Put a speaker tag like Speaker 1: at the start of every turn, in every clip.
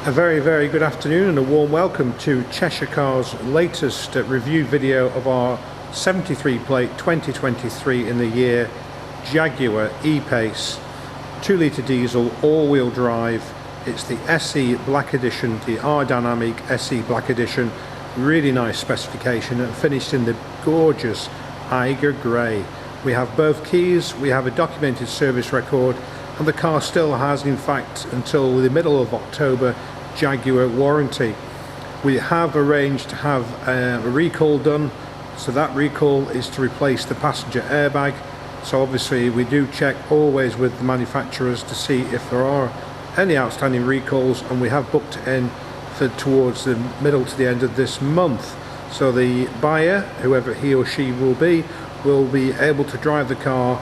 Speaker 1: A very good afternoon and a warm welcome to Cheshire Cars' latest review video of our 73 plate 2023 in the year Jaguar E-Pace 2 litre diesel all-wheel drive. It's the SE Black Edition, the R-Dynamic SE Black Edition. Really nice specification and finished in the gorgeous Eiger Grey. We have both keys, we have a documented service record, and the car still has, in fact, until the middle of October, Jaguar warranty. We have arranged to have a recall done, so that recall is to replace the passenger airbag. So obviously we do check always with the manufacturers to see if there are any outstanding recalls, and we have booked in for towards the middle to the end of this month. So the buyer, whoever he or she will be able to drive the car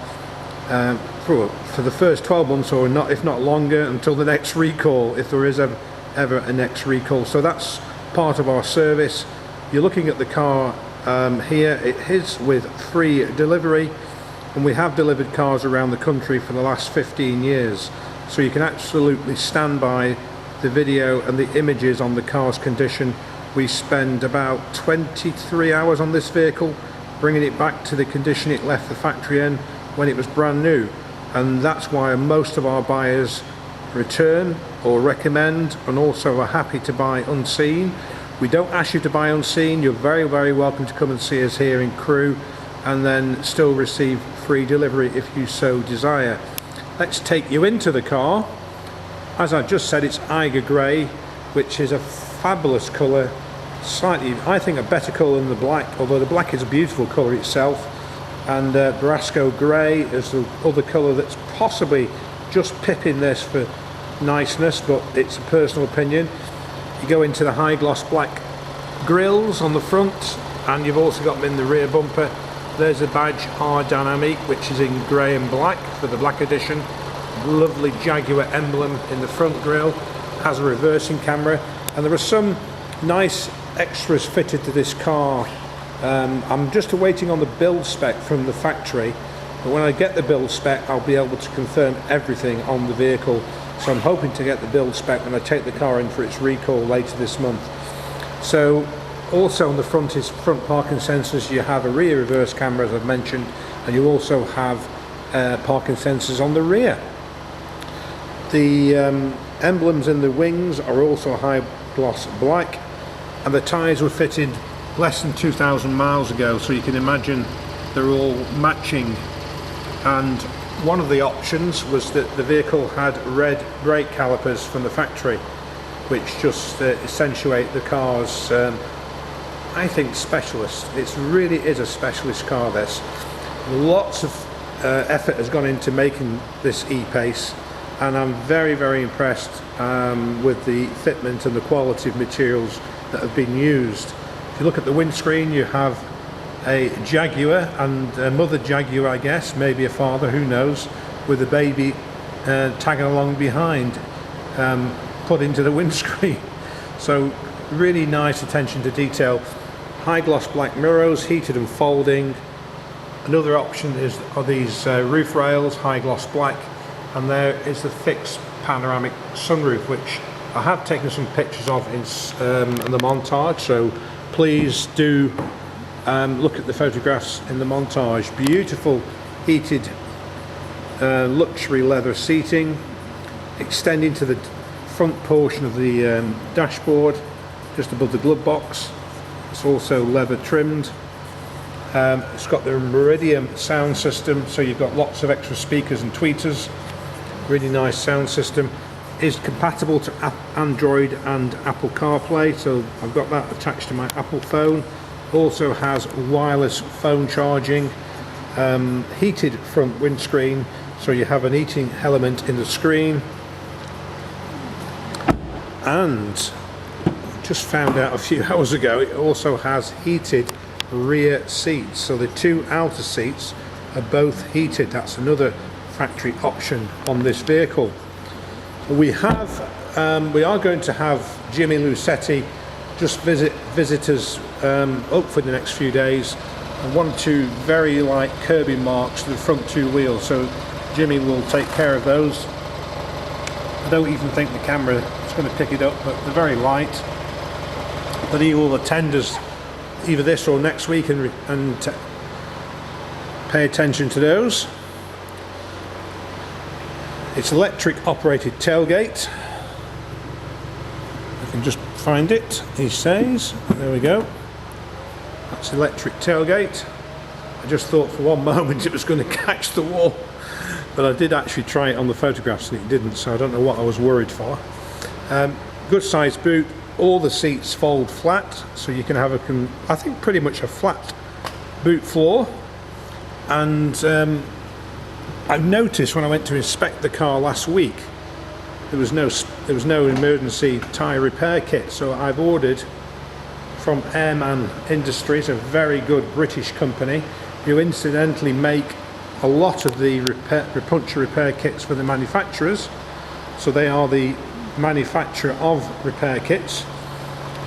Speaker 1: for the first 12 months, or not, if not longer, until the next recall, if there is ever a next recall. So that's part of our service. You're looking at the car here. It is with free delivery, and we have delivered cars around the country for the last 15 years, so you can absolutely stand by the video and the images on the car's condition. We spend about 23 hours on this vehicle, bringing it back to the condition it left the factory in when it was brand new, and that's why most of our buyers return or recommend, and also are happy to buy unseen. We don't ask you to buy unseen. You're very welcome to come and see us here in Crewe, and then still receive free delivery if you so desire. Let's take you into the car. As I just said, it's Eiger Grey, which is a fabulous colour, slightly, I think, a better colour than the black, although the black is a beautiful colour itself. And Brasco Grey is the other colour that's possibly just pipping this for niceness, but it's a personal opinion. You go into the high gloss black grills on the front, and you've also got them in the rear bumper. There's a badge R-Dynamic, which is in grey and black for the Black Edition. Lovely Jaguar emblem in the front grille, has a reversing camera, and there are some nice extras fitted to this car. I'm just awaiting on the build spec from the factory, but when I get the build spec I'll be able to confirm everything on the vehicle. So I'm hoping to get the build spec when I take the car in for its recall later this month. So also on the front is front parking sensors. You have a rear reverse camera, as I've mentioned, and you also have parking sensors on the rear. The emblems in the wings are also high gloss black, and the tyres were fitted less than 2,000 miles ago, so you can imagine they're all matching. And one of the options was that the vehicle had red brake calipers from the factory, which just accentuate the car's, I think, specialist. It really is a specialist car, this. Lots of effort has gone into making this E-Pace, and I'm very impressed with the fitment and the quality of materials that have been used. If you look at the windscreen, you have a Jaguar and a mother Jaguar, I guess, maybe a father, who knows, with a baby tagging along behind, put into the windscreen. So really nice attention to detail. High gloss black mirrors, heated and folding. Another option are these roof rails, high gloss black, and there is the fixed panoramic sunroof, which I have taken some pictures of in the montage, so please do look at the photographs in the montage. Beautiful heated luxury leather seating, extending to the front portion of the dashboard, just above the glove box. It's also leather trimmed. It's got the Meridian sound system, so you've got lots of extra speakers and tweeters. Really nice sound system. Is compatible to Android and Apple CarPlay, so I've got that attached to my Apple phone. Also has wireless phone charging. Heated front windscreen, so you have an heating element in the screen. And just found out a few hours ago, it also has heated rear seats, so the two outer seats are both heated. That's another factory option on this vehicle. We are going to have Jimmy Lucetti just visit us up for the next few days, and 1 or 2 very light curbing marks to the front 2 wheels, so Jimmy will take care of those. I don't even think the camera is going to pick it up, but they're very light. But he will attend us either this or next week and pay attention to those. It's electric operated tailgate. I can just find it, he says. There we go. That's electric tailgate. I just thought for one moment it was going to catch the wall, but I did actually try it on the photographs and it didn't, so I don't know what I was worried for. Good sized boot. All the seats fold flat, so you can have I think pretty much a flat boot floor. And I've noticed when I went to inspect the car last week, there was no emergency tyre repair kit, so I've ordered from Airman Industries, a very good British company who incidentally make a lot of the puncture repair kits for the manufacturers. So they are the manufacturer of repair kits,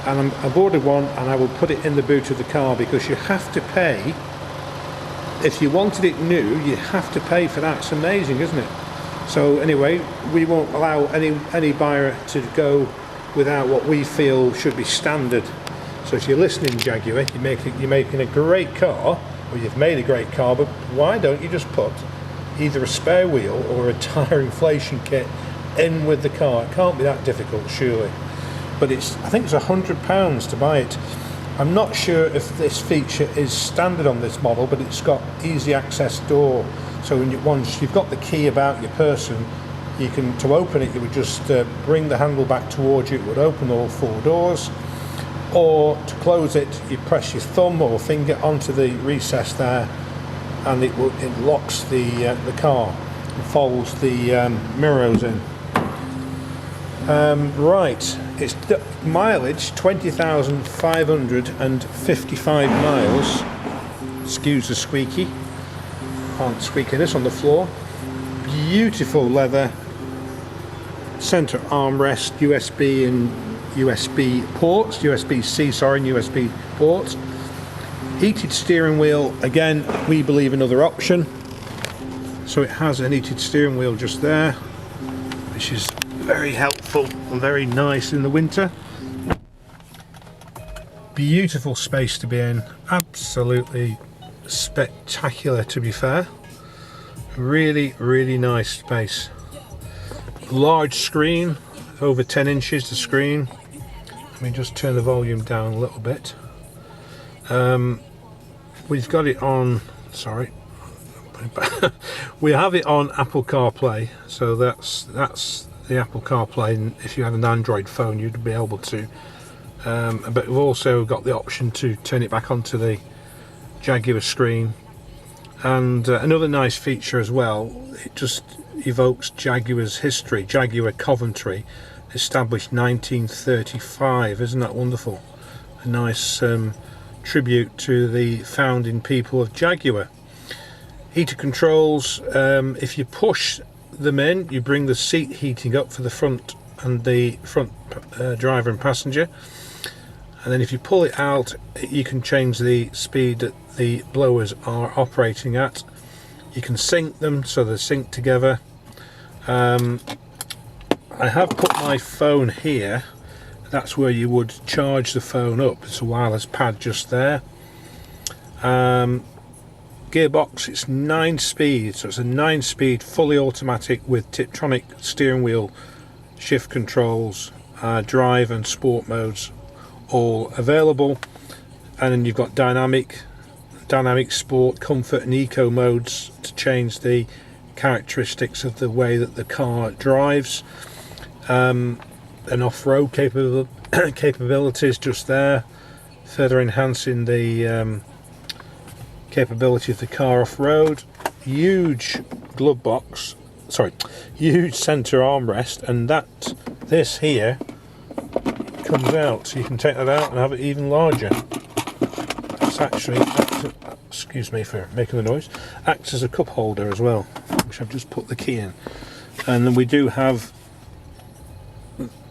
Speaker 1: and I've ordered one and I will put it in the boot of the car, because you have to pay. If you wanted it new, you have to pay for that. It's amazing, isn't it? So anyway, we won't allow any buyer to go without what we feel should be standard. So if you're listening, Jaguar, you're making a great car, or you've made a great car, but why don't you just put either a spare wheel or a tyre inflation kit in with the car? It can't be that difficult, surely. But I think it's £100 to buy it. I'm not sure if this feature is standard on this model, but it's got easy access door. So once you've got the key about your person, to open it, you would just bring the handle back towards you. It would open all 4 doors. Or to close it, you press your thumb or finger onto the recess there, and it locks the car and folds the mirrors in. Right, it's mileage 20,555 miles. Excuse the squeaky. Can't squeak in this on the floor. Beautiful leather. Center armrest, USB and USB ports, USB-C, sorry, and USB ports. Heated steering wheel, again, we believe another option. So it has an heated steering wheel just there, which is very helpful and very nice in the winter. Beautiful space to be in, absolutely spectacular, to be fair. Really, really nice space. Large screen, over 10 inches the screen. Let me just turn the volume down a little bit. We've got it on, sorry, we have it on Apple CarPlay, so that's the Apple CarPlay, and if you had an Android phone you'd be able to, but we've also got the option to turn it back onto the Jaguar screen. And another nice feature as well, it just evokes Jaguar's history. Jaguar Coventry, established 1935. Isn't that wonderful? A nice tribute to the founding people of Jaguar. Heated controls, if you push them in, you bring the seat heating up for the front and the front driver and passenger, and then if you pull it out, you can change the speed that the blowers are operating at. You can sync them so they're synced together. I have put my phone here. That's where you would charge the phone up. It's a wireless pad just there. Gearbox, it's 9 speed, so it's a 9-speed fully automatic with Tiptronic steering wheel, shift controls, drive and sport modes all available. And then you've got dynamic, sport, comfort and eco modes to change the characteristics of the way that the car drives. And off-road capabilities just there, further enhancing the capability of the car off-road. Huge glove box, sorry, huge center armrest, and this here comes out, so you can take that out and have it even larger. It's actually, excuse me for making the noise, acts as a cup holder as well, which I've just put the key in. And then we do have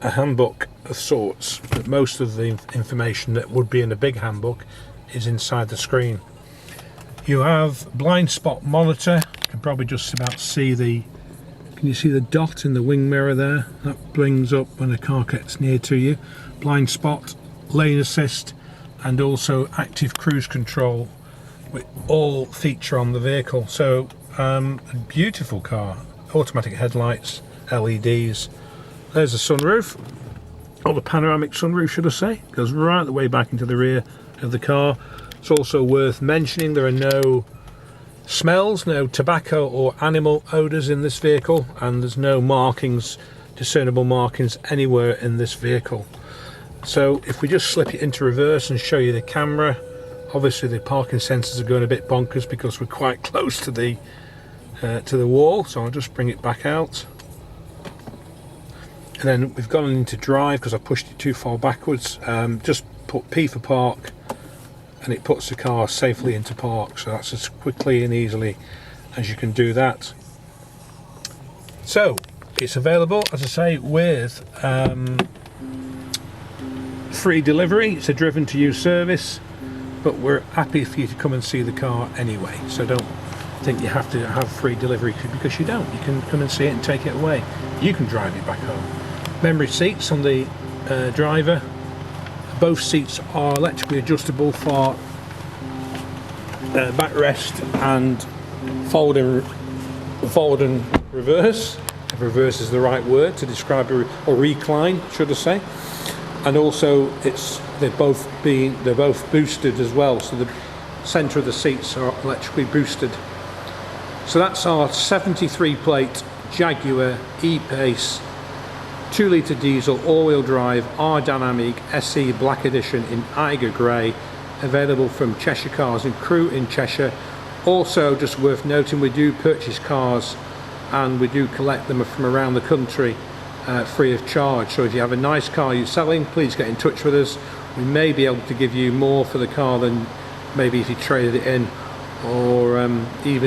Speaker 1: a handbook of sorts, but most of the information that would be in a big handbook is inside the screen. You have blind spot monitor. You can probably just about see the Can you see the dot in the wing mirror there? That brings up when a car gets near to you. Blind spot, lane assist, and also active cruise control, which all feature on the vehicle. So a beautiful car. Automatic headlights, LEDs. There's the sunroof, or the panoramic sunroof should I say. Goes right the way back into the rear of the car. It's also worth mentioning there are no smells, no tobacco or animal odours in this vehicle, and there's no markings, discernible markings anywhere in this vehicle. So if we just slip it into reverse and show you the camera, obviously the parking sensors are going a bit bonkers because we're quite close to the wall, so I'll just bring it back out. And then we've gone into drive because I pushed it too far backwards. Just put P for park, and it puts the car safely into park. So that's as quickly and easily as you can do that. So it's available, as I say, with free delivery. It's a driven to you service, but we're happy for you to come and see the car anyway. So don't think you have to have free delivery, because you don't. You can come and see it and take it away. You can drive it back home. Memory seats on the driver. Both seats are electrically adjustable for backrest and forward and reverse. If reverse is the right word to describe or recline, should I say. And also they're both boosted as well, so the centre of the seats are electrically boosted. So that's our 73 plate Jaguar E-Pace 2-litre diesel all-wheel drive R-Dynamic SE Black Edition in Eiger Grey, available from Cheshire Cars in Crewe in Cheshire. Also, just worth noting, we do purchase cars and we do collect them from around the country free of charge. So if you have a nice car you're selling, please get in touch with us. We may be able to give you more for the car than maybe if you traded it in, or even